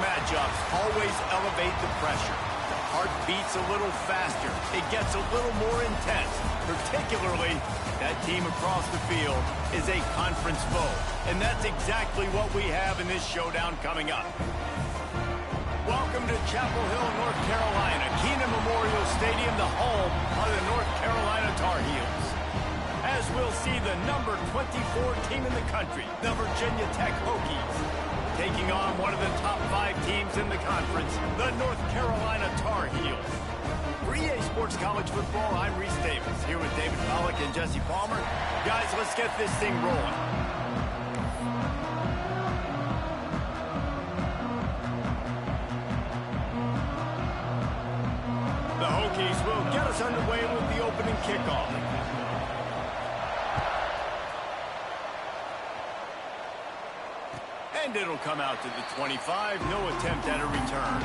matchups always elevate the pressure. The heart beats a little faster. It gets a little more intense. Particularly, that team across the field is a conference foe. And that's exactly what we have in this showdown coming up. Welcome to Chapel Hill, North Carolina. Keenan Memorial Stadium, the home of the North Carolina Tar Heels. As we'll see the number 24 team in the country, the Virginia Tech Hokies, taking on one of the top 5 teams in the conference, the North Carolina Tar Heels. For EA Sports College Football, I'm Reese Davis, here with David Pollack and Jesse Palmer. Guys, let's get this thing rolling. The Hokies will get us underway with the opening kickoff. And it'll come out to the 25. No attempt at a return.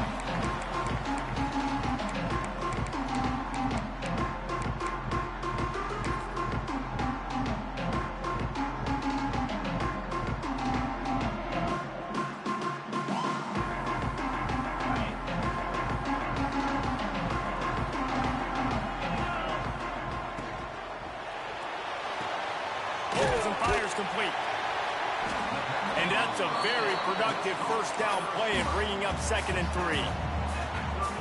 Pulls and fires complete. And that's a very productive first down play and bringing up 2nd and 3.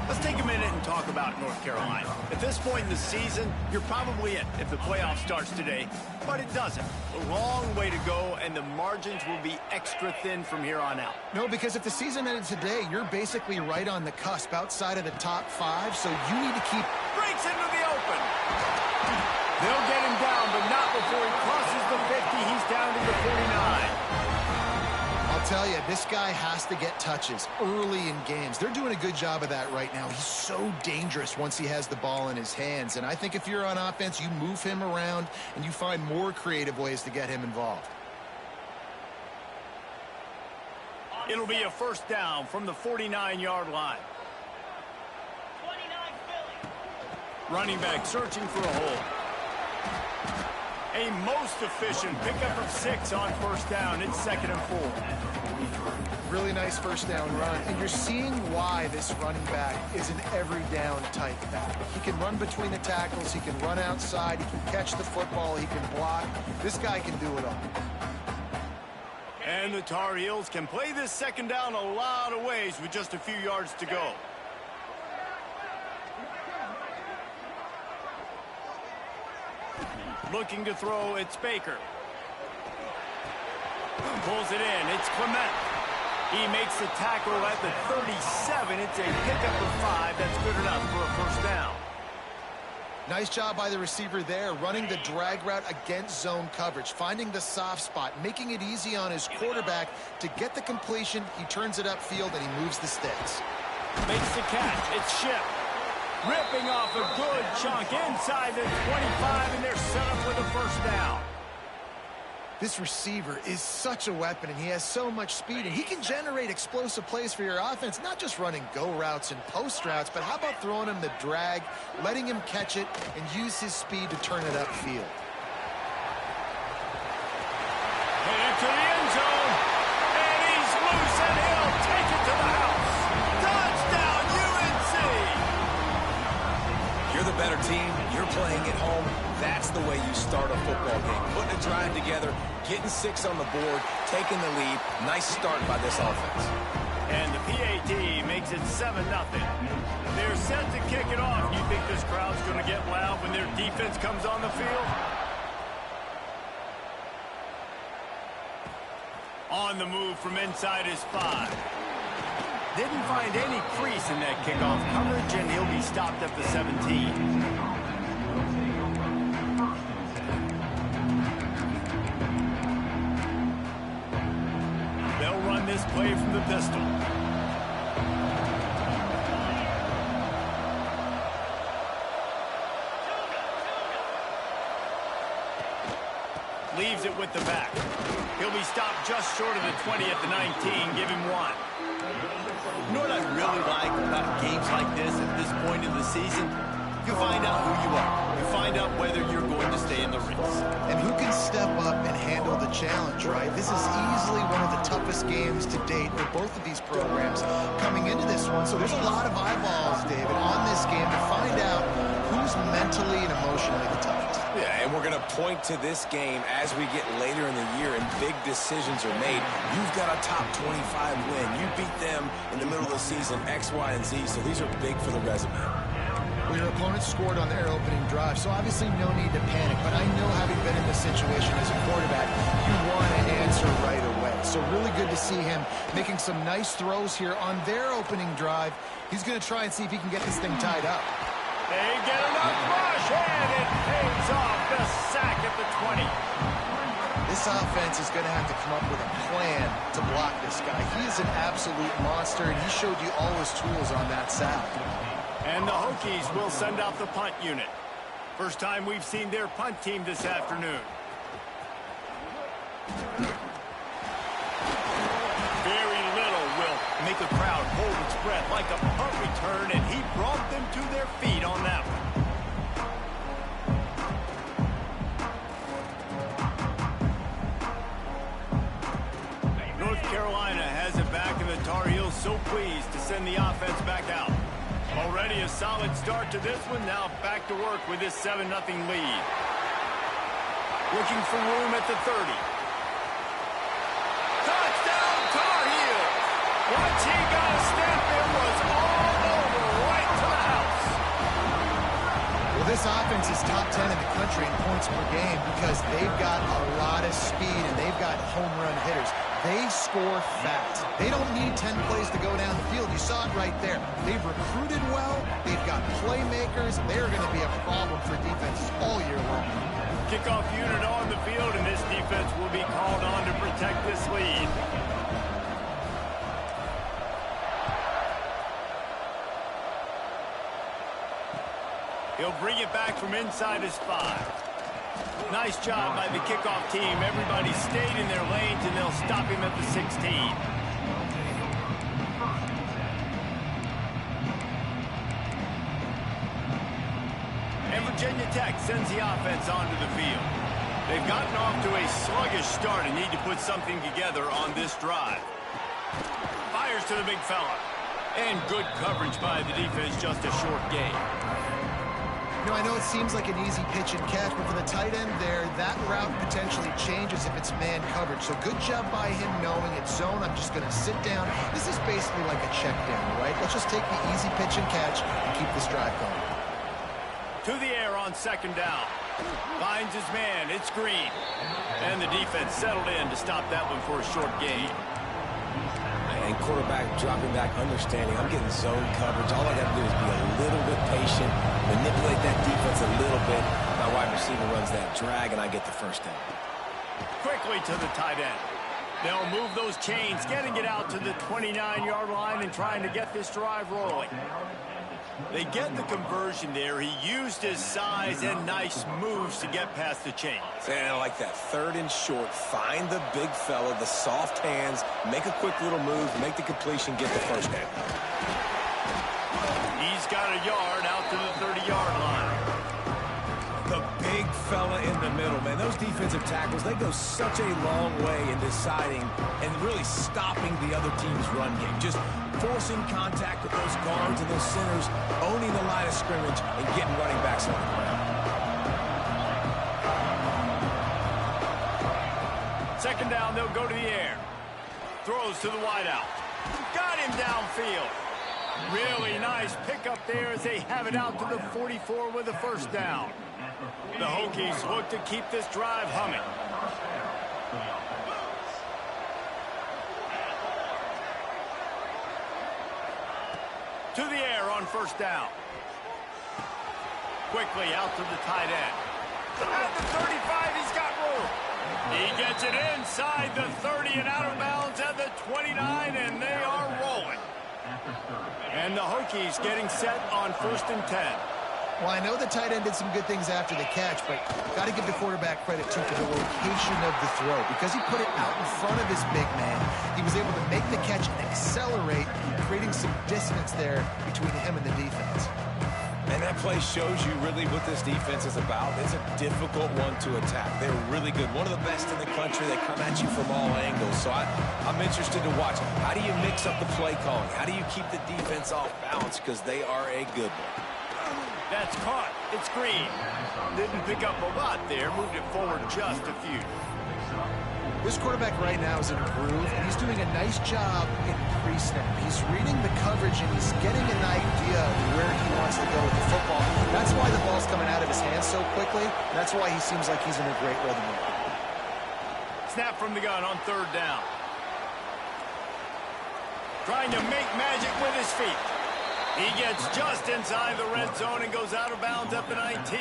Let's take a minute and talk about North Carolina. At this point in the season, you're probably in if the playoff starts today, but it doesn't. A long way to go, and the margins will be extra thin from here on out. No, because if the season ended today, you're basically right on the cusp outside of the top 5, so you need to keep... Breaks into the open. They'll get him down, but not before he crosses the 50. He's down to the 49. I'll tell you, this guy has to get touches early in games. They're doing a good job of that right now. He's so dangerous once he has the ball in his hands. And I think if you're on offense, you move him around and you find more creative ways to get him involved. It'll be a first down from the 49-yard line. 29 Philly. Running back searching for a hole. A most efficient pickup of 6 on first down. It's 2nd and 4. Really nice first down run. And you're seeing why this running back is an every down type back. He can run between the tackles. He can run outside. He can catch the football. He can block. This guy can do it all. And the Tar Heels can play this 2nd down a lot of ways with just a few yards to go. Looking to throw, it's Baker. Pulls it in, it's Clement. He makes the tackle at the 37. It's a pickup of 5. That's good enough for a first down. Nice job by the receiver there, running the drag route against zone coverage, finding the soft spot, making it easy on his quarterback to get the completion. He turns it upfield, and he moves the sticks. Makes the catch, it's Ship. Ripping off a good chunk inside the 25, and they're set up with a first down. This receiver is such a weapon, and he has so much speed, and he can generate explosive plays for your offense, not just running go routes and post routes, but how about throwing him the drag, letting him catch it, and use his speed to turn it upfield. And into the end zone, and he's loose, and he'll take it to the house. Touchdown, UNC! You're the better team. You're playing at home. That's the way you start a football game. Putting a drive together, getting 6 on the board, taking the lead. Nice start by this offense. And the PAT makes it 7-0. They're set to kick it off. You think this crowd's going to get loud when their defense comes on the field? On the move from inside his 5. Didn't find any crease in that kickoff coverage, and he'll be stopped at the 17. They'll run this play from the pistol. Leaves it with the back. He'll be stopped just short of the 20 at the 19. Give him 1. You know what I really like about games like this at this point in the season? You find out who you are. You find out whether you're going to stay in the race. And who can step up and handle the challenge, right? This is easily one of the toughest toughest games to date for both of these programs coming into this one. So there's a lot of eyeballs, David, on this game to find out who's mentally and emotionally the toughest. Yeah, and we're going to point to this game as we get later in the year and big decisions are made. You've got a top 25 win. You beat them in the middle of the season, X, Y, and Z, so these are big for the resume. Well, your opponent scored on their opening drive, so obviously no need to panic. But I know, having been in this situation as a quarterback, you want to answer right away. So really good to see him making some nice throws here on their opening drive. He's going to try and see if he can get this thing tied up. They get enough rush, and it pays off. The sack at the 20. This offense is going to have to come up with a plan to block this guy. He is an absolute monster, and he showed you all his tools on that sack. And the Hokies will send out the punt unit. First time we've seen their punt team this afternoon. Very little will make a crowd hold its breath like a punt return, and he brought them to their feet on that one. North Carolina has it back, and the Tar Heels so pleased to send the offense back out. Already a solid start to this one. Now back to work with this 7-0 lead. Looking for room at the 30. Touchdown, Tar Heels! Once he got a step, it was all over, right to the house. Well, this offense is top 10 in the country in points per game because they've got a lot of speed and they've got home run hitters. They score fast. They don't need 10 plays to go down the field. You saw it right there. They've recruited well. They've got playmakers. They're going to be a problem for defenses all year long. Kickoff unit on the field, and this defense will be called on to protect this lead. He'll bring it back from inside his 5. Nice job by the kickoff team. Everybody stayed in their lanes, and they'll stop him at the 16. And Virginia Tech sends the offense onto the field. They've gotten off to a sluggish start and need to put something together on this drive. Fires to the big fella. And good coverage by the defense, just a short gain. You know, I know it seems like an easy pitch and catch, but for the tight end there, that route potentially changes if it's man coverage. So good job by him knowing it's zone. I'm just going to sit down. This is basically like a check down, right? Let's just take the easy pitch and catch and keep this drive going. To the air on second down. Finds his man. It's Green. And the defense settled in to stop that one for a short gain. And quarterback dropping back, understanding I'm getting zone coverage. All I got to do is be a little bit patient, manipulate that defense a little bit. My wide receiver runs that drag, and I get the first down. Quickly to the tight end. They'll move those chains, getting it out to the 29-yard line and trying to get this drive rolling. They get the conversion there. He used his size and nice moves to get past the chains. And I like that. 3rd and short. Find the big fella, the soft hands, make a quick little move, make the completion, get the first down. He's got a yard out to the 30-yard line. The big fella in the middle, man. Those defensive tackles, they go such a long way in deciding and really stopping the other team's run game. Just forcing contact with those guards and those centers, owning the line of scrimmage, and getting running backs on the ground. Second down, they'll go to the air. Throws to the wideout. Got him downfield. Really nice pickup there as they have it out to the 44 with a first down. The Hokies look to keep this drive humming. To the air on first down. Quickly out to the tight end. At the 35, he's got room. He gets it inside the 30 and out of bounds at the 29, and they are rolling. And the Hokies getting set on 1st and 10. Well, I know the tight end did some good things after the catch, but got to give the quarterback credit, too, for the location of the throw. Because he put it out in front of his big man, he was able to make the catch and accelerate, creating some distance there between him and the defense. And that play shows you really what this defense is about. It's a difficult one to attack. They're really good. One of the best in the country. They come at you from all angles. So I'm interested to watch. How do you mix up the play calling? How do you keep the defense off balance? Because they are a good one. That's caught. It's Green. Didn't pick up a lot there. Moved it forward just a few. This quarterback right now is in a groove, and he's doing a nice job in pre-snap. He's reading the coverage, and he's getting an idea of where he wants to go with the football. That's why the ball's coming out of his hands so quickly. That's why he seems like he's in a great rhythm. Snap from the gun on third down. Trying to make magic with his feet. He gets just inside the red zone and goes out of bounds at the 19.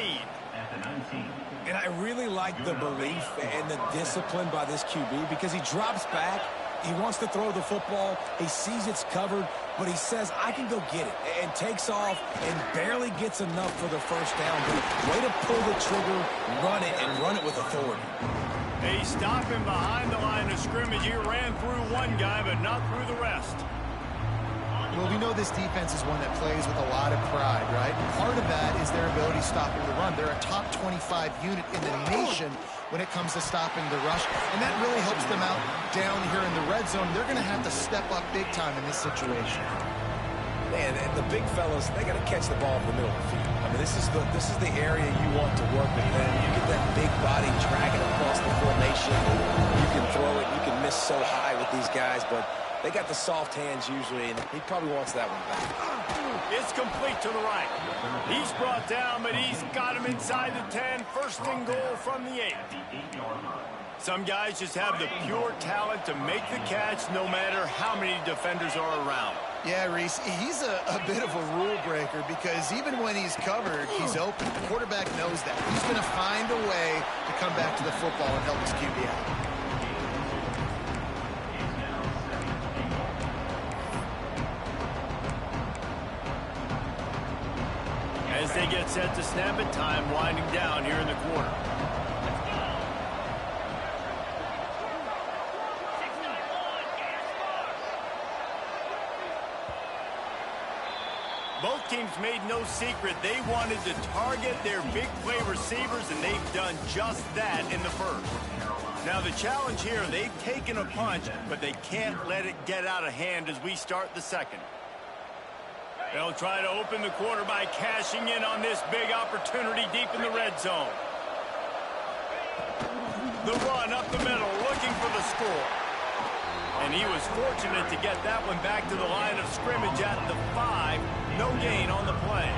And I really like the belief and the discipline by this QB because he drops back, he wants to throw the football, he sees it's covered, but he says, I can go get it, and takes off and barely gets enough for the first down. But way to pull the trigger, run it with authority. They stop him behind the line of scrimmage. He ran through one guy, but not through the rest. Well, we know this defense is one that plays with a lot of pride, right? Part of that is their ability stopping the run. They're a top 25 unit in the nation when it comes to stopping the rush, and that really helps them out down here in the red zone. They're going to have to step up big time in this situation. Man, and the big fellas, they got to catch the ball in the middle of the field. I mean, this is the area you want to work with them. You get that big body dragging across the formation. You can throw it. You can miss so high with these guys, but they got the soft hands usually, and he probably wants that one back. It's complete to the right. He's brought down, but he's got him inside the 10. First and goal from the 8. Some guys just have the pure talent to make the catch no matter how many defenders are around. Yeah, Reese, he's a bit of a rule breaker because even when he's covered, he's open. The quarterback knows that. He's going to find a way to come back to the football and help his QB out. As they get set to snap it, time winding down here in the quarter. Both teams made no secret they wanted to target their big play receivers, and they've done just that in the first. Now the challenge here, they've taken a punch, but they can't let it get out of hand as we start the second. They'll try to open the quarter by cashing in on this big opportunity deep in the red zone. The run up the middle, looking for the score. And he was fortunate to get that one back to the line of scrimmage at the 5. No gain on the play.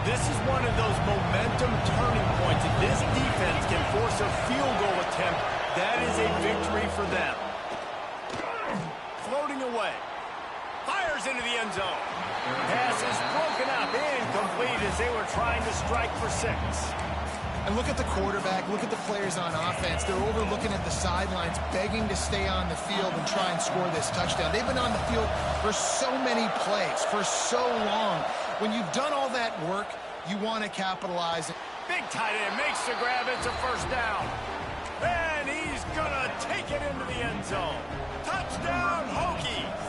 This is one of those momentum turning points. If this defense can force a field goal attempt, that is a victory for them. Floating away. Fires into the end zone. Pass is broken up, incomplete as they were trying to strike for 6. And look at the quarterback, look at the players on offense. They're overlooking at the sidelines, begging to stay on the field and try and score this touchdown. They've been on the field for so many plays, for so long. When you've done all that work, you want to capitalize. Big tight end makes the grab. It's a first down. And he's going to take it into the end zone. Touchdown, Hokies.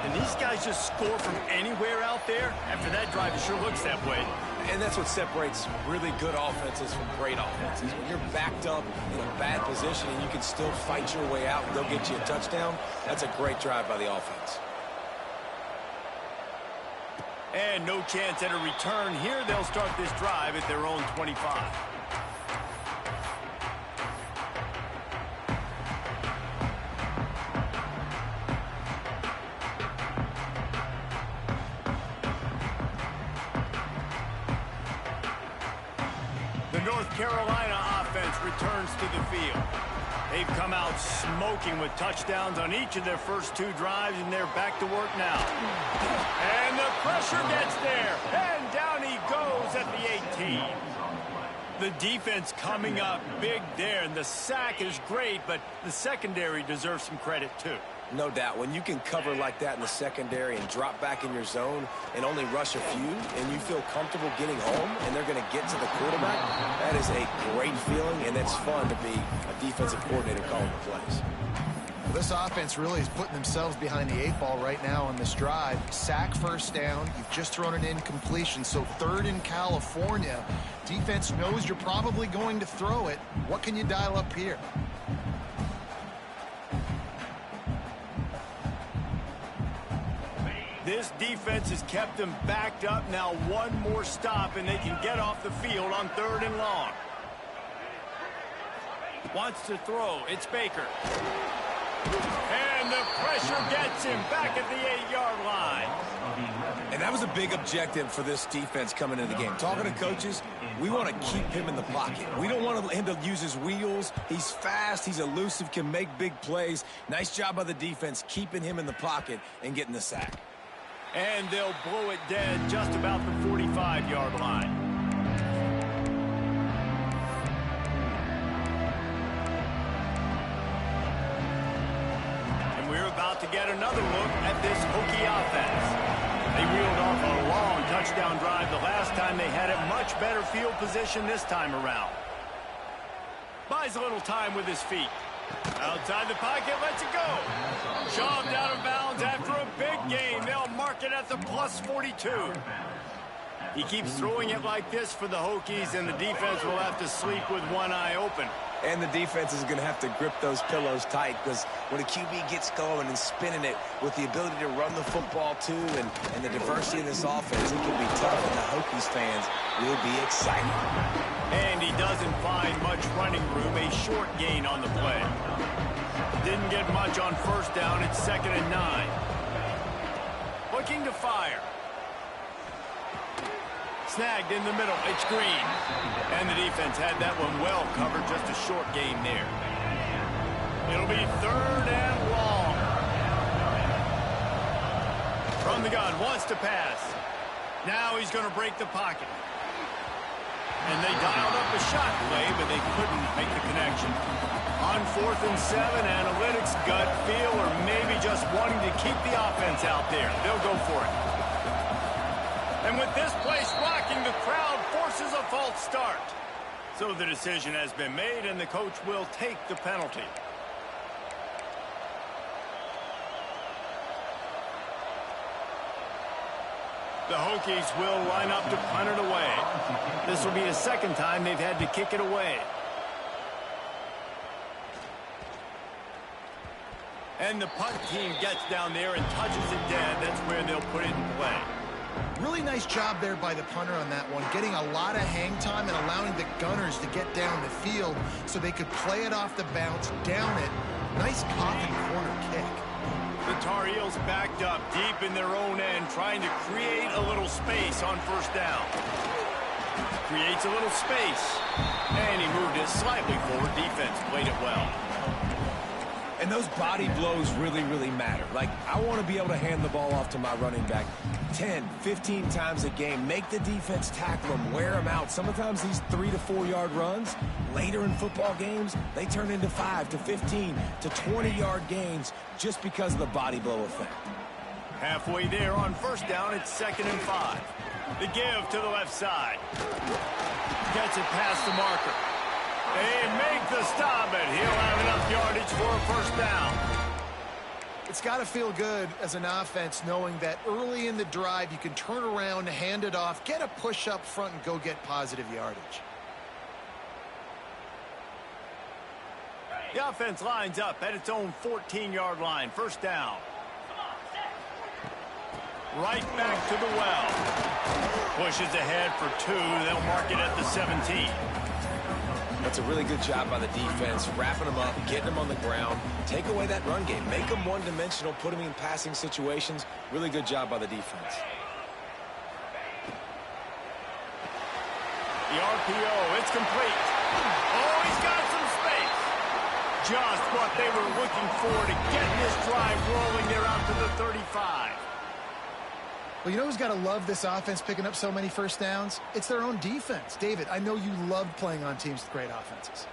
And these guys just score from anywhere out there. After that drive, it sure looks that way. And that's what separates really good offenses from great offenses. When you're backed up in a bad position and you can still fight your way out and go get you a touchdown, that's a great drive by the offense. And no chance at a return here. They'll start this drive at their own 25. The North Carolina offense returns to the field. They've come out smoking with touchdowns on each of their first 2 drives, and they're back to work now. And the pressure gets there, and down he goes at the 18. The defense coming up big there, and the sack is great, but the secondary deserves some credit too. No doubt. When you can cover like that in the secondary and drop back in your zone and only rush a few, and you feel comfortable getting home, and they're going to get to the quarterback, that is a great feeling, and it's fun to be a defensive coordinator calling the plays. Well, this offense really is putting themselves behind the 8 ball right now on this drive. Sack, first down. You've just thrown an incompletion, so 3rd in California. Defense knows you're probably going to throw it. What can you dial up here? This defense has kept them backed up. Now one more stop, and they can get off the field on 3rd and long. Wants to throw. It's Baker. And the pressure gets him back at the 8-yard line. And that was a big objective for this defense coming into the game. Talking to coaches, we want to keep him in the pocket. We don't want him to use his wheels. He's fast. He's elusive, can make big plays. Nice job by the defense keeping him in the pocket and getting the sack. And they'll blow it dead just about the 45-yard line. And we're about to get another look at this Hokie offense. They reeled off a long touchdown drive the last time they had it. Much better field position this time around. Buys a little time with his feet. Outside the pocket, lets it go. Shoved out of bounds after a big gain. They'll mark it at the +42. He keeps throwing it like this for the Hokies, and the defense will have to sleep with one eye open. And the defense is going to have to grip those pillows tight, because when a QB gets going and spinning it with the ability to run the football too and the diversity of this offense, it can be tough, and the Hokies fans will be excited. And he doesn't find much running room. A short gain on the play. Didn't get much on 1st down. It's 2nd and 9. Looking to fire. Snagged in the middle. It's Green. And the defense had that one well covered. Just a short gain there. It'll be 3rd and long. From the gun. Wants to pass. Now he's going to break the pocket. And they dialed up a shot play, but they couldn't make the connection. On 4th and 7, analytics, gut feel, or maybe just wanting to keep the offense out there. They'll go for it. And with this place rocking, the crowd forces a false start. So the decision has been made, and the coach will take the penalty. The Hokies will line up to punt it away. This will be the 2nd time they've had to kick it away. And the punt team gets down there and touches it dead. That's where they'll put it in play. Really nice job there by the punter on that one, getting a lot of hang time and allowing the gunners to get down the field so they could play it off the bounce, down it. Nice coffin corner kick. The Tar Heels backed up deep in their own end, trying to create a little space on 1st down. Creates a little space, and he moved it slightly forward. Defense played it well. And those body blows really, really matter. Like, I want to be able to hand the ball off to my running back 10, 15 times a game. Make the defense tackle them, wear them out. Sometimes these 3 to 4 yard runs, later in football games, they turn into 5 to 15 to 20-yard gains just because of the body blow effect. Halfway there on 1st down, it's 2nd and 5. The give to the left side. Gets it past the marker. They make the stop, and he'll have enough yardage for a 1st down. It's got to feel good as an offense knowing that early in the drive you can turn around, hand it off, get a push up front, and go get positive yardage. The offense lines up at its own 14-yard line. 1st down. Right back to the well. Pushes ahead for 2. They'll mark it at the 17. That's a really good job by the defense, wrapping them up, getting them on the ground, take away that run game, make them one-dimensional, put them in passing situations. Really good job by the defense. The RPO, it's complete. Oh, he's got some space. Just what they were looking for to get this drive rolling. They're out to the 35. Well, you know who's got to love this offense picking up so many 1st downs? It's their own defense. David, I know you loved playing on teams with great offenses.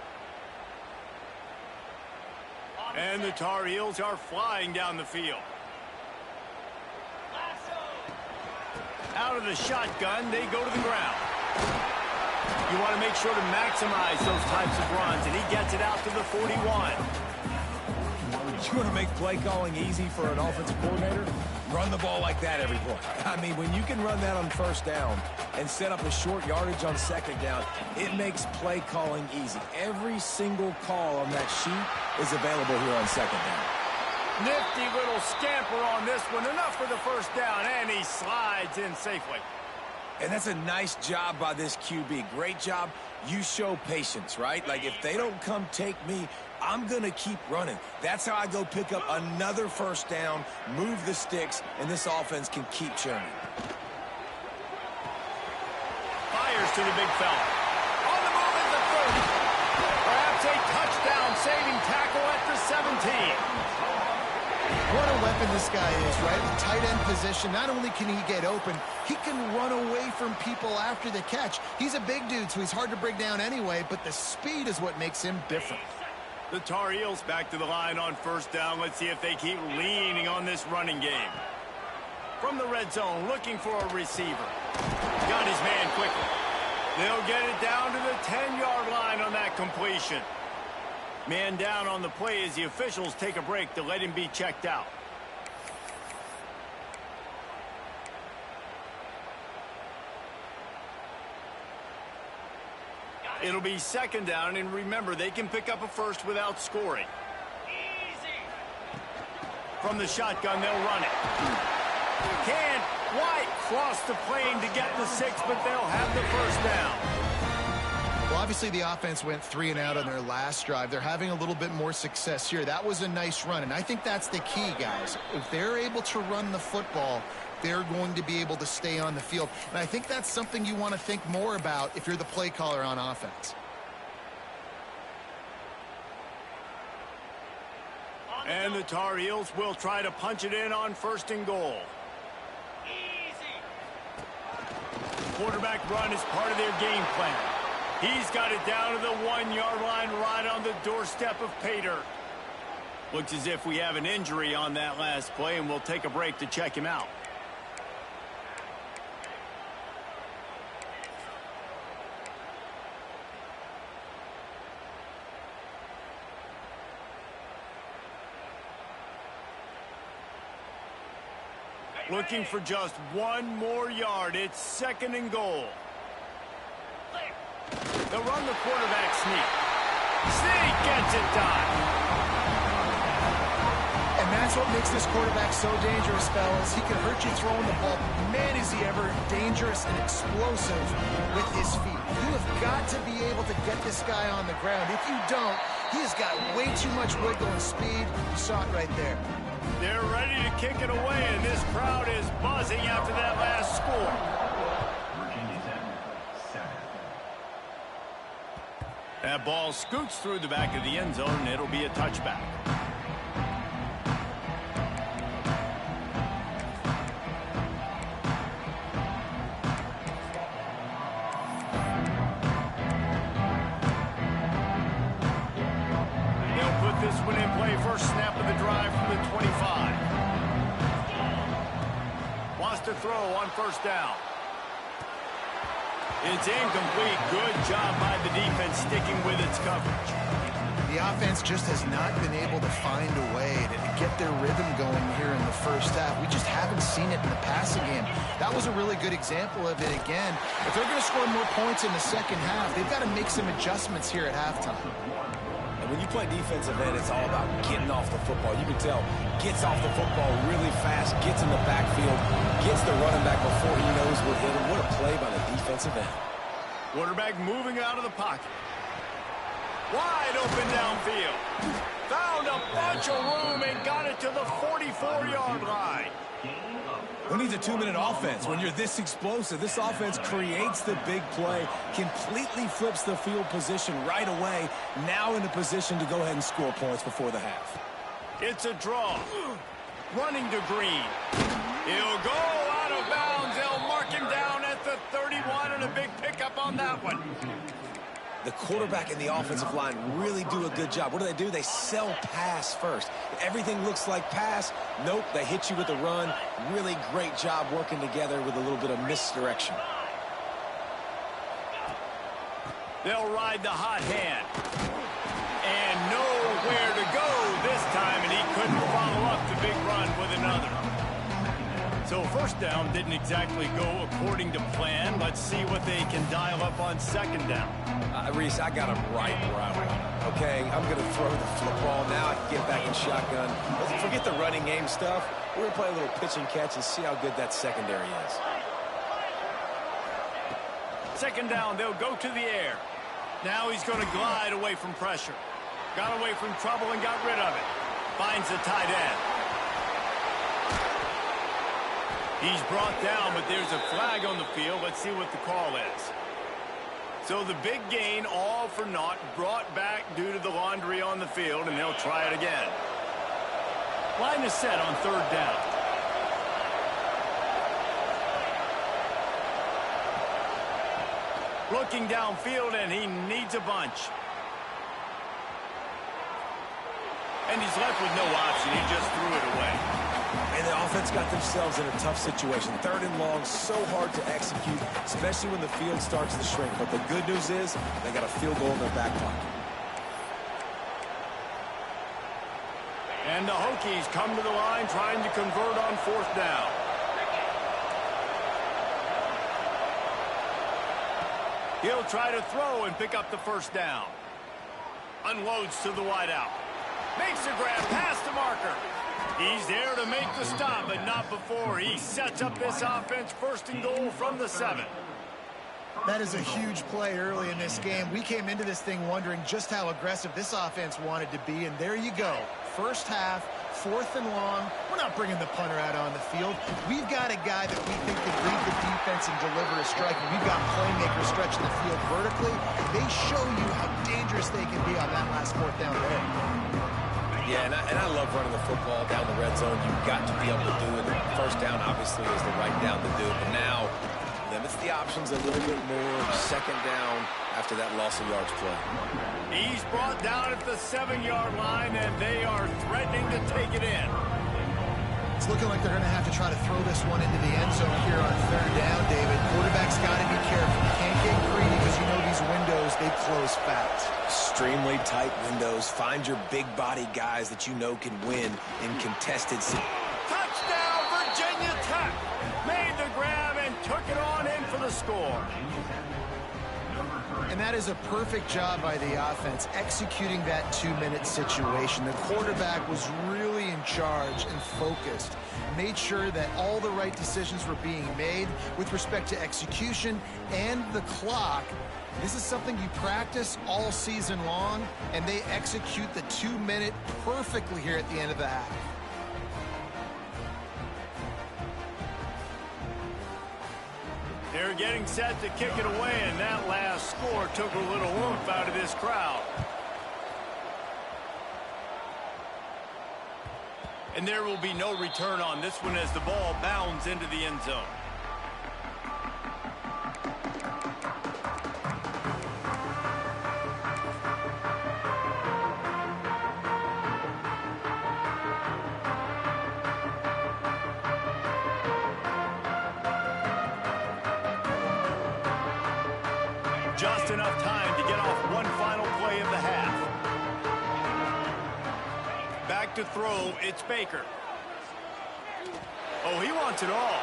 And the Tar Heels are flying down the field. Out of the shotgun, they go to the ground. You want to make sure to maximize those types of runs, and he gets it out to the 41. You want to make play calling easy for an offensive coordinator? Run the ball like that every play. I mean, when you can run that on first down and set up a short yardage on second down, it makes play calling easy. Every single call on that sheet is available here on second down. Nifty little scamper on this one. Enough for the first down, and he slides in safely. And that's a nice job by this QB. Great job. You show patience, right? Like, if they don't come take me, I'm going to keep running. That's how I go pick up another first down, move the sticks, and this offense can keep churning. Fires to the big fella. On the move at the 30. Perhaps a touchdown-saving tackle at the 17. What a weapon this guy is, right? The tight end position, not only can he get open, he can run away from people after the catch. He's a big dude, so he's hard to bring down anyway, but the speed is what makes him different. The Tar Heels back to the line on first down. Let's see if they keep leaning on this running game. From the red zone, looking for a receiver. Got his man quickly. They'll get it down to the 10-yard line on that completion. Man down on the play as the officials take a break to let him be checked out. It'll be second down, and remember, they can pick up a first without scoring. Easy. From the shotgun, they'll run it. Can't quite cross the plane to get the 6, but they'll have the first down. Well, obviously the offense went 3 and out on their last drive. They're having a little bit more success here. That was a nice run, and I think that's the key, guys. If they're able to run the football, they're going to be able to stay on the field. And I think that's something you want to think more about if you're the play caller on offense. And the Tar Heels will try to punch it in on first and goal. Easy. Quarterback run is part of their game plan. He's got it down to the 1-yard line right on the doorstep of Pater. Looks as if we have an injury on that last play, and we'll take a break to check him out. Looking for just 1 more yard. It's second and goal. They'll run the quarterback sneak. Sneak gets it done. And that's what makes this quarterback so dangerous, fellas. He can hurt you throwing the ball. Man, is he ever dangerous and explosive with his feet. You have got to be able to get this guy on the ground. If you don't, he has got way too much wiggle and speed. You saw it right there. They're ready to kick it away, and this crowd is buzzing after that last score. That ball scoots through the back of the end zone, and it'll be a touchback. They'll put this one in play. First snap of the drive from the 25. Wants to throw on first down. It's incomplete. Good job by the defense sticking with its coverage. The offense just has not been able to find a way to get their rhythm going here in the first half. We just haven't seen it in the passing game. That was a really good example of it again. If they're going to score more points in the second half, they've got to make some adjustments here at halftime. And when you play defensive end, it's all about getting off the football. You can tell, gets off the football really fast, gets in the backfield, gets the running back before he knows we're hitting. What a play by the defensive end. Quarterback moving out of the pocket. Wide open downfield. Found a bunch of room and got it to the 44-yard line. Who needs a 2-minute offense? When you're this explosive, this offense creates the big play, completely flips the field position right away, now in a position to go ahead and score points before the half. It's a draw. Running to Green. He'll go out of bounds. They'll mark him down at the 31, and a big pickup on that one. The quarterback and the offensive line really do a good job. What do? They sell pass first. Everything looks like pass. Nope, they hit you with a run. Really great job working together with a little bit of misdirection. They'll ride the hot hand. And nowhere to go this time, and he So first down didn't exactly go according to plan. Let's see what they can dial up on second down. Reese, I got him right where I want him. Okay, I'm going to throw the football. Now I can get back in shotgun. Let's forget the running game stuff. We're going to play a little pitch and catch and see how good that secondary is. Second down, they'll go to the air. Now he's going to glide away from pressure. Got away from trouble and got rid of it. Finds the tight end. He's brought down, but there's a flag on the field. Let's see what the call is. So the big gain, all for naught, brought back due to the laundry on the field, and they'll try it again. Line is set on third down. Looking downfield, and he needs a bunch. And he's left with no option. He just threw it away. And the offense got themselves in a tough situation. Third and long, so hard to execute, especially when the field starts to shrink. But the good news is they got a field goal in their back pocket. And the Hokies come to the line trying to convert on fourth down. He'll try to throw and pick up the first down. Unloads to the wideout. Makes a grab past the marker. He's there to make the stop, but not before. He sets up this offense first and goal from the 7. That is a huge play early in this game. We came into this thing wondering just how aggressive this offense wanted to be, and there you go. First half, fourth and long. We're not bringing the punter out on the field. We've got a guy that we think could read the defense and deliver a strike. And we've got playmakers stretching the field vertically. They show you how dangerous they can be on that last fourth down there. Yeah, and I love running the football down the red zone. You've got to be able to do it. The first down, obviously, is the right down to do. But now, limits the options a little bit more. Second down after that loss of yards play. He's brought down at the 7-yard line, and they are threatening to take it in. It's looking like they're going to have to try to throw this one into the end zone here on third down, David. Quarterback's got to be careful. You can't get greedy because you know these windows, they close fast. Extremely tight windows. Find your big body guys that you know can win in contested situations. Touchdown, Virginia Tech. Made the grab and took it on in for the score. And that is a perfect job by the offense, executing that 2-minute situation. The quarterback was really in charge and focused. Made sure that all the right decisions were being made with respect to execution and the clock. This is something you practice all season long, and they execute the 2-minute perfectly here at the end of the half. They're getting set to kick it away, and that last score took a little oomph out of this crowd. And there will be no return on this one as the ball bounds into the end zone. Just enough time to get off one final play of the half. Back to throw, it's Baker. Oh, he wants it all.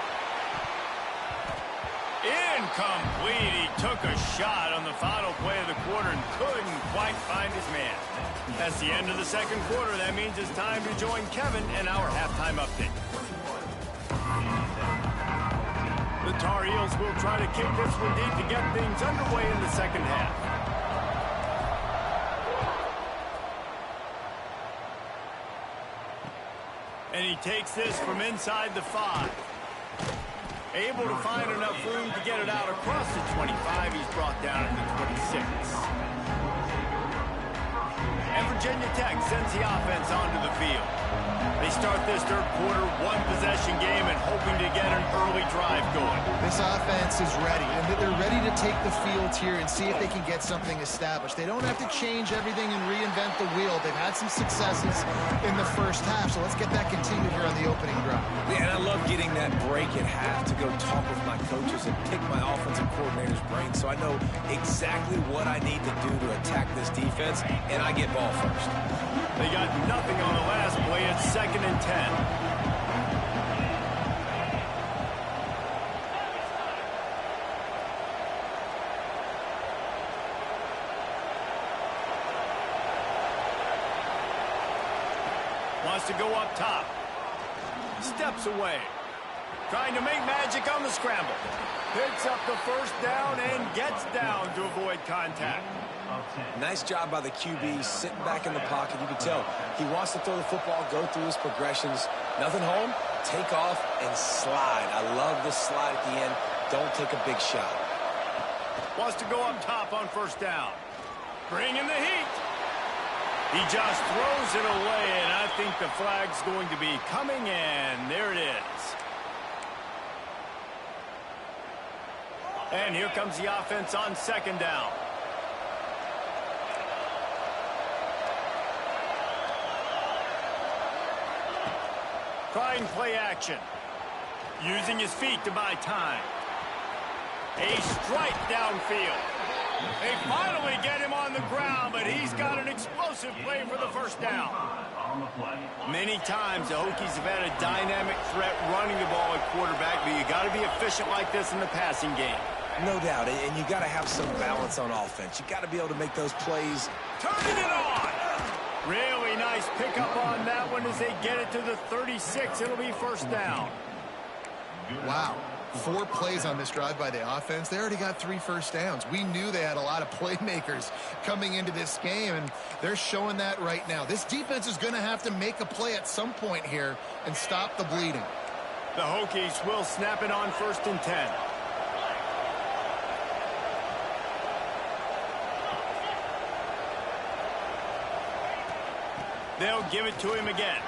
Incomplete. He took a shot on the final play of the quarter and couldn't quite find his man. That's the end of the second quarter. That means it's time to join Kevin in our halftime update. The Tar Heels will try to kick this one deep to get things underway in the second half. And he takes this from inside the 5. Able to find enough room to get it out across the 25. He's brought down at the 26. And Virginia Tech sends the offense onto the field. They start this third quarter one-possession game and hoping to get an early drive going. This offense is ready, and they're ready to take the field here and see if they can get something established. They don't have to change everything and reinvent the wheel. They've had some successes in the first half, so let's get that continued here on the opening drive. Yeah, and I love getting that break at half to go talk with my coaches and pick my offensive coordinator's brain so I know exactly what I need to do to attack this defense, and I get ball first. They got nothing on the last play. It's 2nd and 10. Wants to go up top. Steps away. Trying to make magic on the scramble. Picks up the first down and gets down to avoid contact. Nice job by the QB, sitting back in the pocket. You can tell he wants to throw the football, go through his progressions. Nothing home, take off, and slide. I love this slide at the end. Don't take a big shot. Wants to go up top on first down. Bring in the heat. He just throws it away, and I think the flag's going to be coming in. There it is. And here comes the offense on second down. Trying play action. Using his feet to buy time. A strike downfield. They finally get him on the ground, but he's got an explosive play for the first down. Many times the Hokies have had a dynamic threat running the ball at quarterback, but you got to be efficient like this in the passing game. No doubt, and you got to have some balance on offense. You got to be able to make those plays. Turning it on! Really nice pickup on that one as they get it to the 36. It'll be first down. Wow. 4 plays on this drive by the offense. They already got 3 first downs. We knew they had a lot of playmakers coming into this game, and they're showing that right now. This defense is going to have to make a play at some point here and stop the bleeding. The Hokies will snap it on 1st and 10. They'll give it to him again.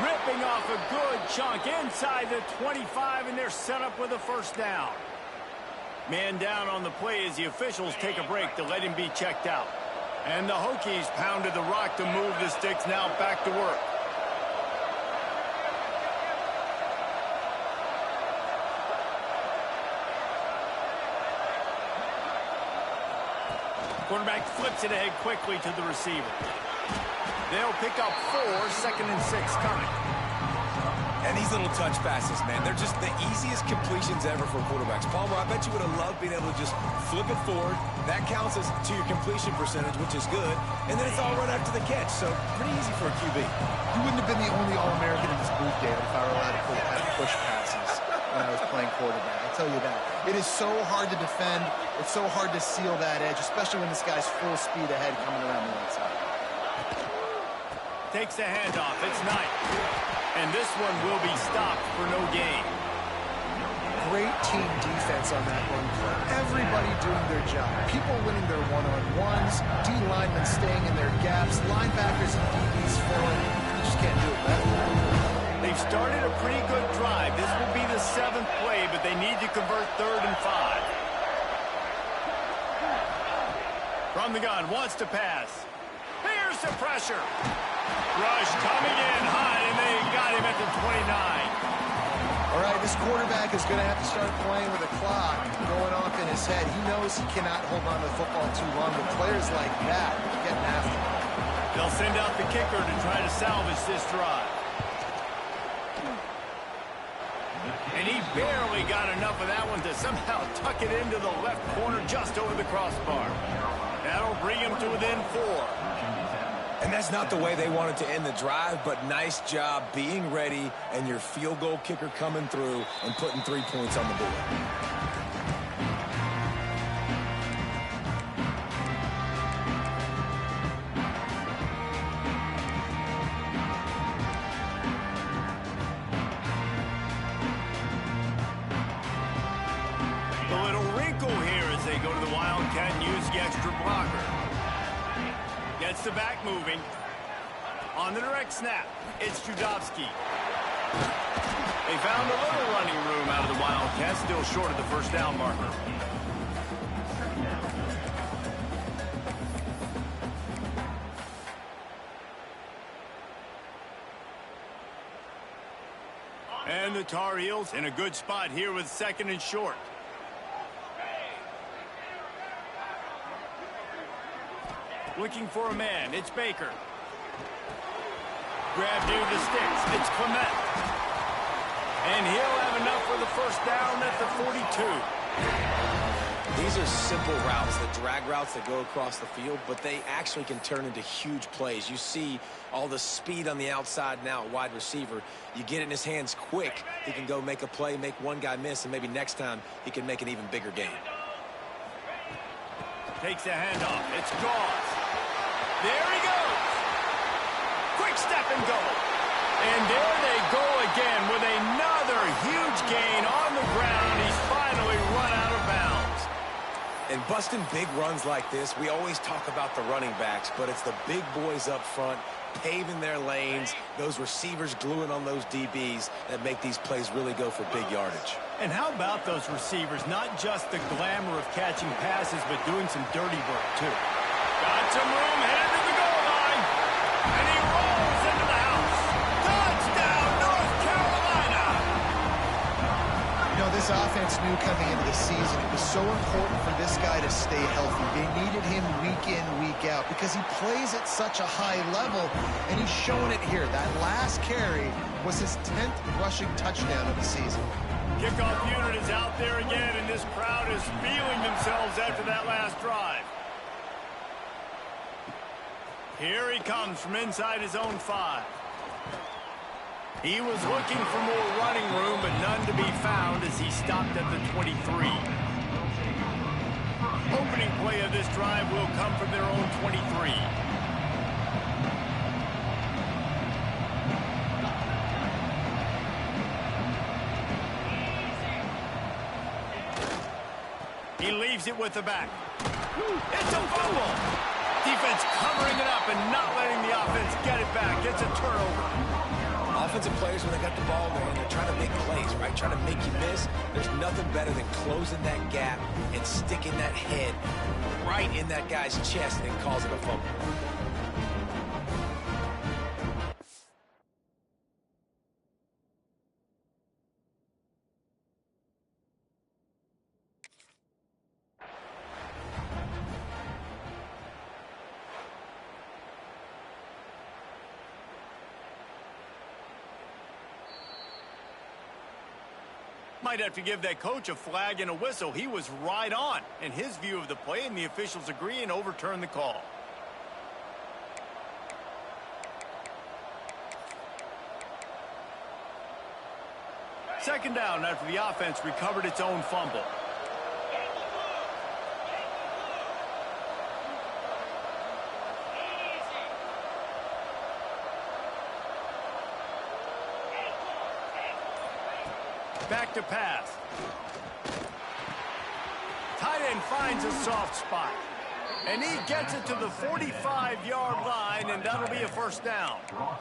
Ripping off a good chunk inside the 25, and they're set up with a first down. Man down on the play as the officials take a break to let him be checked out. And the Hokies pounded the rock to move the sticks. Now back to work. Quarterback flips it ahead quickly to the receiver. They'll pick up 4, 2nd and 6 coming. And these little touch passes, man, they're just the easiest completions ever for quarterbacks. Palmer, I bet you would have loved being able to just flip it forward. That counts as to your completion percentage, which is good. And then it's all right after the catch, so pretty easy for a QB. You wouldn't have been the only All-American in this booth, David, if I were allowed to have push passes when I was playing quarterback. I'll tell you that. It is so hard to defend. It's so hard to seal that edge, especially when this guy's full speed ahead coming around the outside. Takes the handoff. It's Knight. And this one will be stopped for no gain. Great team defense on that run play. Everybody doing their job. People winning their one-on-ones. D-linemen staying in their gaps. Linebackers and DBs filling. You just can't do it better. They've started a pretty good drive. This will be the 7th play, but they need to convert 3rd and 5. From the gun, wants to pass. Here's the pressure. Rush coming in high, and they got him at the 29. All right, this quarterback is going to have to start playing with a clock going off in his head. He knows he cannot hold on to the football too long, but players like that are getting after him. They'll send out the kicker to try to salvage this drive. And he barely got enough of that one to somehow tuck it into the left corner just over the crossbar. That'll bring him to within 4. And that's not the way they wanted to end the drive, but nice job being ready and your field goal kicker coming through and putting 3 points on the board. A little wrinkle here as they go to the Wildcat and use the extra blocker. Gets the back moving. On the direct snap, it's Judovsky. They found a little running room out of the Wildcats, still short of the first down marker. And the Tar Heels in a good spot here with 2nd and short. Looking for a man. It's Baker. Grabbed near the sticks. It's Clement. And he'll have enough for the first down at the 42. These are simple routes, the drag routes that go across the field, but they actually can turn into huge plays. You see all the speed on the outside now at wide receiver. You get it in his hands quick, he can go make a play, make one guy miss, and maybe next time he can make an even bigger gain. Takes the handoff. It's Gauze. There he goes. Quick step and go. And there they go again with another huge gain on the ground. He's finally run out of bounds. And busting big runs like this, we always talk about the running backs, but it's the big boys up front paving their lanes, those receivers gluing on those DBs that make these plays really go for big yardage. And how about those receivers? Not just the glamour of catching passes, but doing some dirty work, too. Got some room, headed to the goal line. And he rolls into the house. Touchdown, North Carolina! You know, this offense knew coming into the season it was so important for this guy to stay healthy. They needed him week in, week out because he plays at such a high level, and he's showing it here. That last carry was his 10th rushing touchdown of the season. Kickoff unit is out there again, and this crowd is feeling themselves after that last drive. Here he comes from inside his own 5. He was looking for more running room, but none to be found as he stopped at the 23. Opening play of this drive will come from their own 23. He leaves it with the back. It's a fumble. Defense covering it up and not letting the offense get it back. It's a turnover. Offensive players, when they got the ball, man, they're trying to make plays, right? Trying to make you miss. There's nothing better than closing that gap and sticking that head right in that guy's chest and causing a fumble. Might have to give that coach a flag and a whistle. He was right on in his view of the play, and the officials agree and overturn the call. Second down after the offense recovered its own fumble. Back to pass. Tight end finds a soft spot. And he gets it to the 45-yard line, and that'll be a first down. How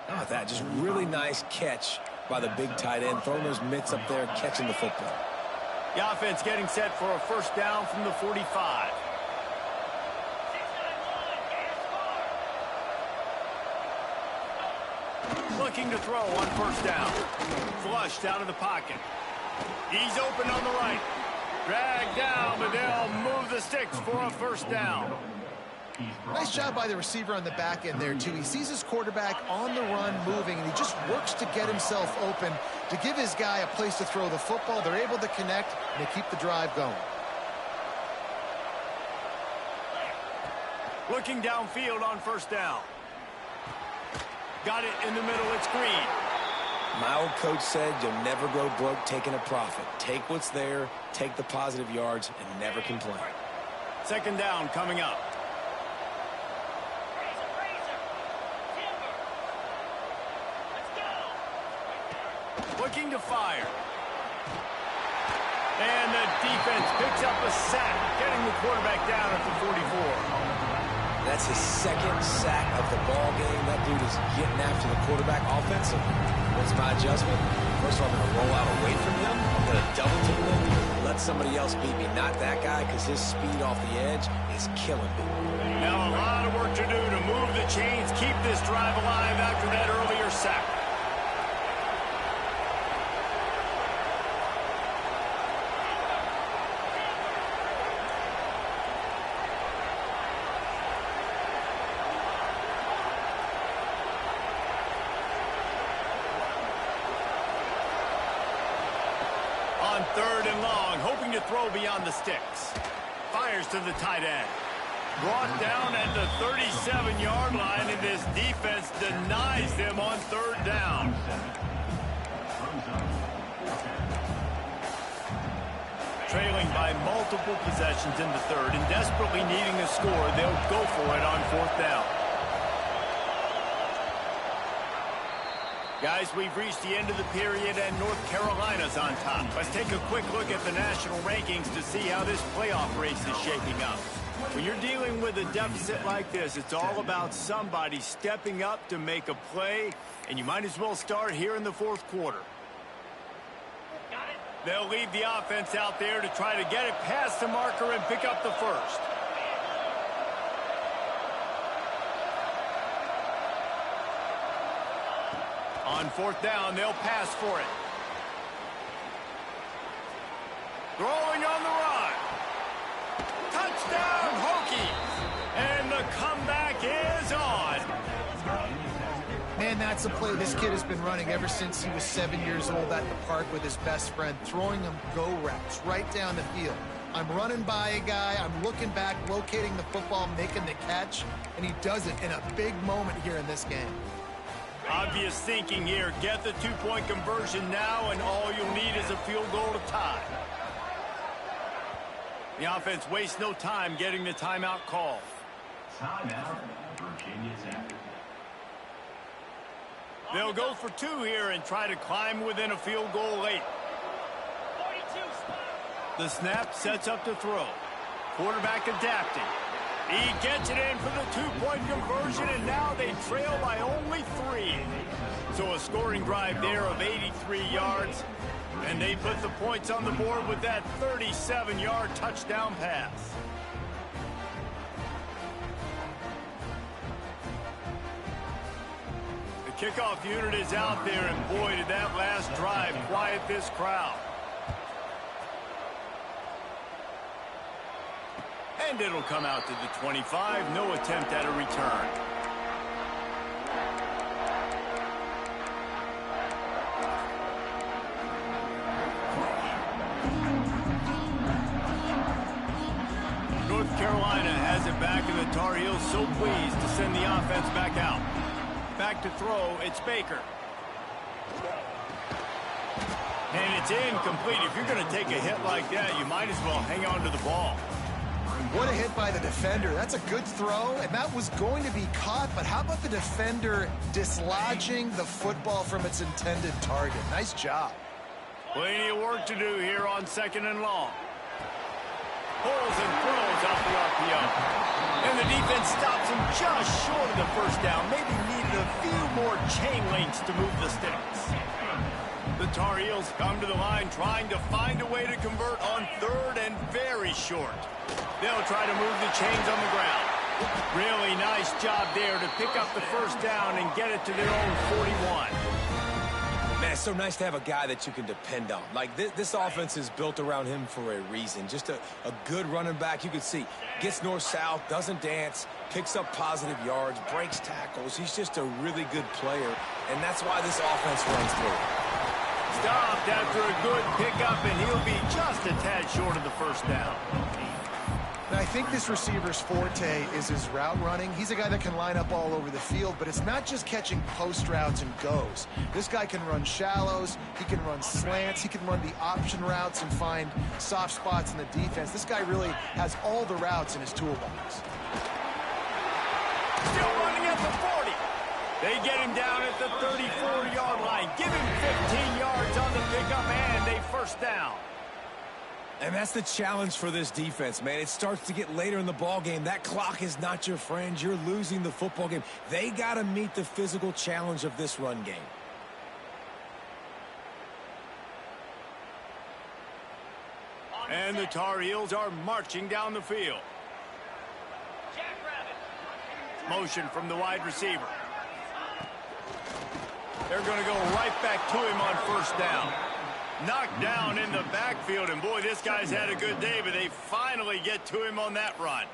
about that? Just really nice catch by the big tight end, throwing those mitts up there, catching the football. The offense getting set for a first down from the 45. Looking to throw on first down. Flushed out of the pocket. He's open on the right. Dragged down, but they'll move the sticks for a first down. Nice job by the receiver on the back end there, too. He sees his quarterback on the run moving, and he just works to get himself open to give his guy a place to throw the football. They're able to connect, and they keep the drive going. Looking downfield on first down. Got it in the middle. It's Green. My old coach said you'll never grow broke taking a profit. Take what's there, take the positive yards, and never complain. Second down coming up. Looking to fire. And the defense picks up a sack, getting the quarterback down at the 44. That's his second sack of the ball game. That dude is getting after the quarterback offensively. What's my adjustment? First of all, I'm going to roll out away from him. I'm going to double team him. Let somebody else beat me. Not that guy, because his speed off the edge is killing me. Now a lot of work to do to move the chains, keep this drive alive after that earlier sack. on 3rd and long, hoping to throw beyond the sticks. Fires to the tight end. Brought down at the 37-yard line, and this defense denies them on 3rd down. Trailing by multiple possessions in the 3rd and desperately needing a score, they'll go for it on 4th down. Guys, we've reached the end of the period, and North Carolina's on top. Let's take a quick look at the national rankings to see how this playoff race is shaping up. When you're dealing with a deficit like this, it's all about somebody stepping up to make a play, and you might as well start here in the 4th quarter. They'll leave the offense out there to try to get it past the marker and pick up the first. On 4th down, they'll pass for it. Throwing on the run. Touchdown, Hokies! And the comeback is on. Man, that's a play this kid has been running ever since he was 7 years old at the park with his best friend, throwing him go routes right down the field. I'm running by a guy, I'm looking back, locating the football, making the catch, and he does it in a big moment here in this game. Obvious thinking here. Get the 2-point conversion now, and all you'll need is a field goal to tie. The offense wastes no time getting the timeout call. Timeout, Virginia Tech. They'll go for 2 here and try to climb within a field goal late. 42. The snap sets up to throw. Quarterback adapting. He gets it in for the 2-point conversion, and now they trail by only 3. So a scoring drive there of 83 yards, and they put the points on the board with that 37-yard touchdown pass. The kickoff unit is out there, and boy, did that last drive quiet this crowd. And it'll come out to the 25. No attempt at a return. North Carolina has it back, and the Tar Heels so pleased to send the offense back out. Back to throw, it's Baker. And it's incomplete. If you're going to take a hit like that, you might as well hang on to the ball. What a hit by the defender. That's a good throw, and that was going to be caught, but how about the defender dislodging the football from its intended target? Nice job. Plenty of work to do here on 2nd and long. Pulls and throws off the RPO. And the defense stops him just short of the 1st down. Maybe needed a few more chain links to move the sticks. The Tar Heels come to the line trying to find a way to convert on 3rd and very short. They'll try to move the chains on the ground. Really nice job there to pick up the 1st down and get it to their own 41. Man, it's so nice to have a guy that you can depend on. Like, this offense is built around him for a reason. Just a good running back. You can see, gets north-south, doesn't dance, picks up positive yards, breaks tackles. He's just a really good player, and that's why this offense runs through. Stopped after a good pickup, and he'll be just a tad short of the 1st down. And I think this receiver's forte is his route running. He's a guy that can line up all over the field, but it's not just catching post routes and goes. This guy can run shallows, he can run slants, he can run the option routes and find soft spots in the defense. This guy really has all the routes in his toolbox. Still running at the 40. They get him down at the 34-yard line. Give him 15 yards on the pickup and a 1st down. And that's the challenge for this defense, man. It starts to get later in the ball game. That clock is not your friend. You're losing the football game. They got to meet the physical challenge of this run game. And the Tar Heels are marching down the field. Motion from the wide receiver. They're going to go right back to him on 1st down. Knocked down in the backfield, and boy, this guy's had a good day, but they finally get to him on that run.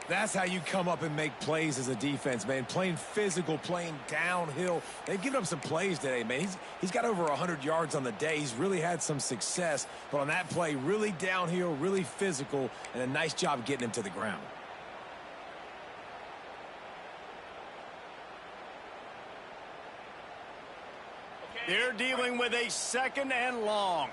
That's how you come up and make plays as a defense, man. Playing physical, playing downhill. They've given up some plays today, man. He's got over 100 yards on the day. He's really had some success. But on that play, really downhill, really physical, and a nice job getting him to the ground. They're dealing with a 2nd and long.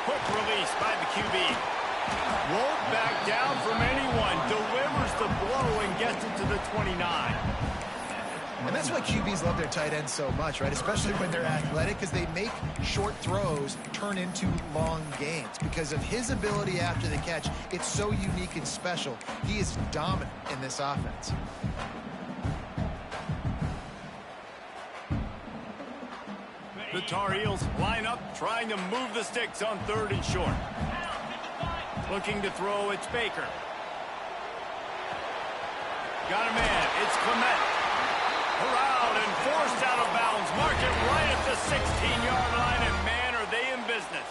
Quick release by the QB. Won't back down from anyone. Delivers the blow and gets it to the 29. And that's why QBs love their tight ends so much, right? Especially when they're athletic, because they make short throws turn into long gains. Because of his ability after the catch, it's so unique and special. He is dominant in this offense. The Tar Heels line up, trying to move the sticks on 3rd and short. Looking to throw, it's Baker. Got a man, it's Clement. Around and forced out of bounds. Mark it right at the 16-yard line, and man, are they in business.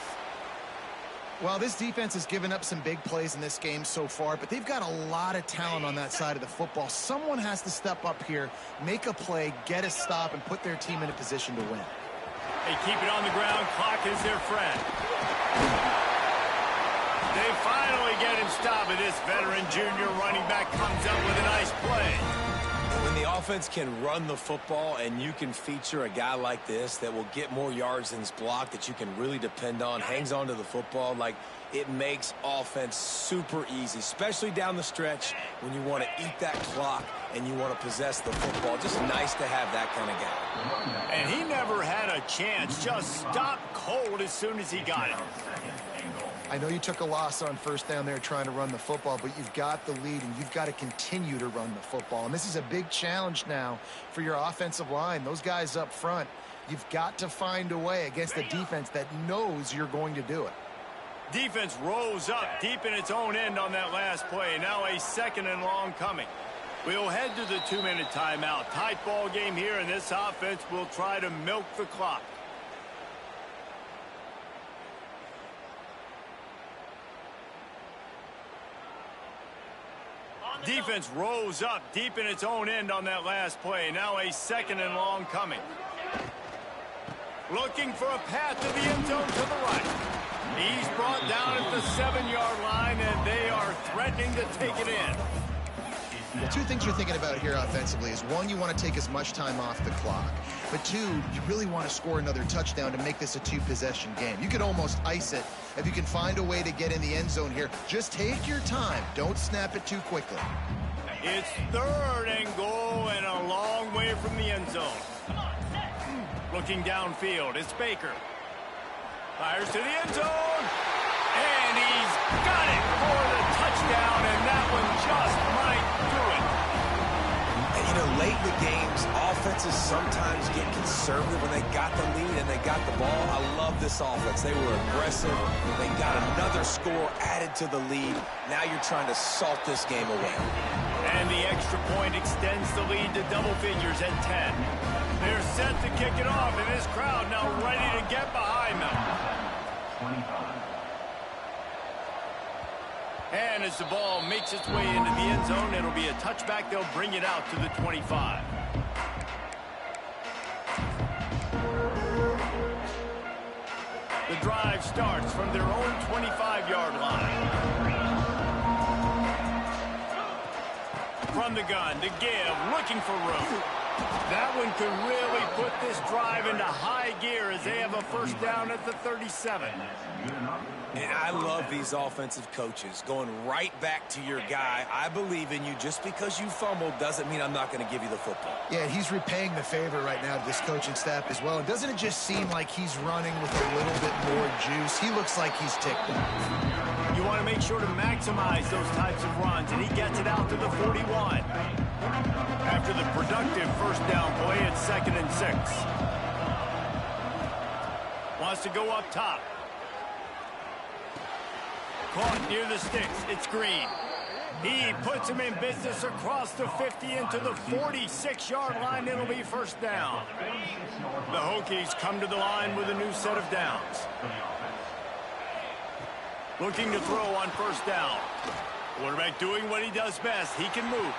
Well, this defense has given up some big plays in this game so far, but they've got a lot of talent on that side of the football. Someone has to step up here, make a play, get a stop, and put their team in a position to win. They keep it on the ground. Clock is their friend. They finally get him stopped, and this veteran junior running back comes up with a nice play. When the offense can run the football and you can feature a guy like this that will get more yards than his block, that you can really depend on, hangs on to the football, like, it makes offense super easy, especially down the stretch when you want to eat that clock and you want to possess the football. Just nice to have that kind of guy. And he never had a chance. Just stopped cold as soon as he got it. I know you took a loss on 1st down there trying to run the football, but you've got the lead, and you've got to continue to run the football. And this is a big challenge now for your offensive line. Those guys up front, you've got to find a way against a defense that knows you're going to do it. Defense rose up deep in its own end on that last play. Now a 2nd and long coming. We'll head to the 2-minute timeout. Tight ball game here, and this offense will try to milk the clock. Defense rose up deep in its own end on that last play. Now a 2nd and long coming. Looking for a path to the end zone to the right. He's brought down at the 7-yard line, and they are threatening to take it in. Well, 2 things you're thinking about here offensively is, 1, you want to take as much time off the clock. But 2, you really want to score another touchdown to make this a 2-possession game. You could almost ice it if you can find a way to get in the end zone here. Just take your time. Don't snap it too quickly. It's 3rd and goal and a long way from the end zone. Looking downfield, it's Baker. Fires to the end zone. And he's got it for the touchdown, and that one just might do it. And, you know, late in the games, offenses sometimes get conservative when they got the lead and they got the ball. I love this offense. They were aggressive. They got another score added to the lead. Now you're trying to salt this game away. And the extra point extends the lead to double figures at 10. They're set to kick it off, and this crowd now ready to get behind them. 25. And as the ball makes its way into the end zone, it'll be a touchback. They'll bring it out to the 25. The drive starts from their own 25-yard line. From the gun to give, looking for room. That one could really put this drive into high gear as they have a 1st down at the 37. And I love these offensive coaches going right back to your guy. I believe in you. Just because you fumbled doesn't mean I'm not going to give you the football. Yeah, he's repaying the favor right now to this coaching staff as well. And doesn't it just seem like he's running with a little bit more juice? He looks like he's ticked off. You want to make sure to maximize those types of runs, and he gets it out to the 41. After the productive 1st down play, it's 2nd and 6. Wants to go up top. Caught near the sticks. It's Green. He puts him in business across the 50 into the 46-yard line. It'll be 1st down. The Hokies come to the line with a new set of downs. Looking to throw on first down. Quarterback doing what he does best. He can move.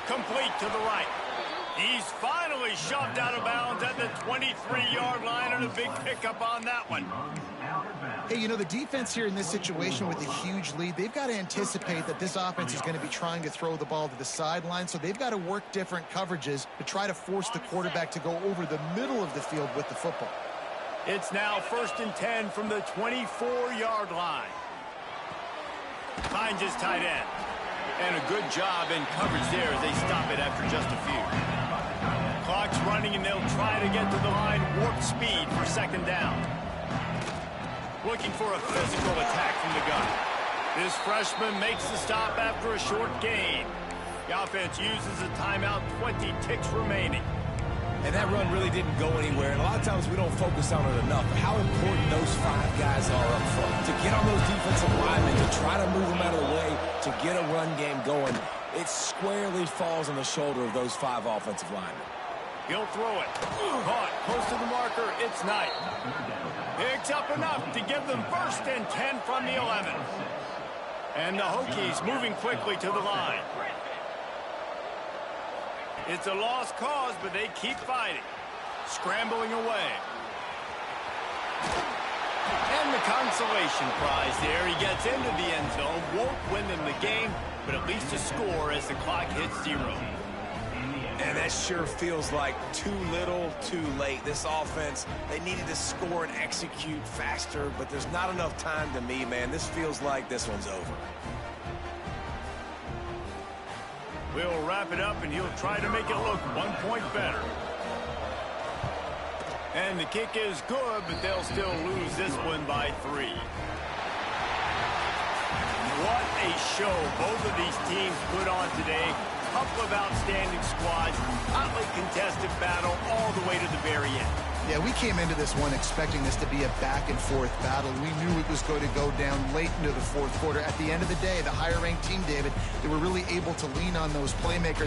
Complete to the right. He's finally shoved out of bounds at the 23-yard line, and a big pickup on that one. Hey, you know, the defense here in this situation with a huge lead, they've got to anticipate that this offense is going to be trying to throw the ball to the sideline, so they've got to work different coverages to try to force the quarterback to go over the middle of the field with the football. It's now 1st and 10 from the 24-yard line. Finds his tight end. And a good job in coverage there as they stop it after just a few. Clock's running, and they'll try to get to the line warp speed for 2nd down. Looking for a physical attack from the gun. This freshman makes the stop after a short gain. The offense uses a timeout, 20 ticks remaining. And that run really didn't go anywhere. And a lot of times we don't focus on it enough. How important those 5 guys are up front. To get on those defensive linemen, to try to move them out of the way, to get a run game going, it squarely falls on the shoulder of those 5 offensive linemen. He'll throw it. Caught close to the marker. It's Knight. Picks up enough to give them 1st and 10 from the 11. And the Hokies moving quickly to the line. It's a lost cause, but they keep fighting. Scrambling away. And the consolation prize there. He gets into the end zone. Won't win them the game, but at least a score as the clock hits 0. And that sure feels like too little, too late. This offense, they needed to score and execute faster, but there's not enough time to me, man. This feels like this one's over. We'll wrap it up, and he'll try to make it look 1 point better. And the kick is good, but they'll still lose this one by 3. What a show both of these teams put on today. Couple of outstanding squads, hotly contested battle all the way to the very end. Yeah, we came into this one expecting this to be a back-and-forth battle. We knew it was going to go down late into the 4th quarter. At the end of the day, the higher-ranked team, David, they were really able to lean on those playmakers.